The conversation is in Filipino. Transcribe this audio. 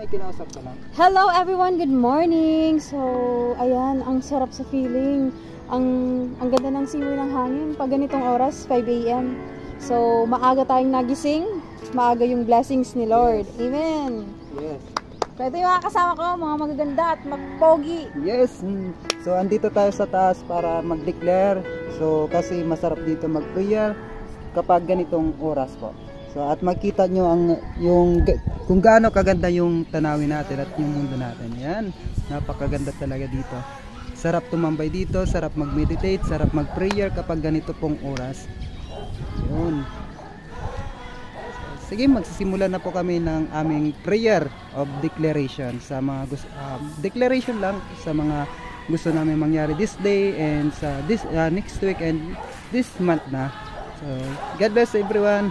May kinausap ka lang. Hello everyone, good morning. So, ayan, ang sarap sa feeling. Ang ganda ng simoy ng hangin pag ganitong oras, 5 AM. So, maaga tayong nagising, maaga yung blessings ni Lord. Amen. Yes. So, ito yung mga kasama ko, mga magaganda at magpogi. Yes. So, andito tayo sa taas para mag-declare. So, kasi masarap dito mag-prayer kapag ganitong oras po. So, at makita nyo kung gaano kaganda yung tanawin natin at yung mundo natin. Yan, napakaganda talaga dito. Sarap tumambay dito, sarap mag-meditate, sarap mag-prayer kapag ganito pong oras. Yun. Sige, magsisimula na po kami ng aming prayer of declaration sa mga declaration lang sa mga gusto namin mangyari this day and sa this next week and this month na. So, God bless everyone.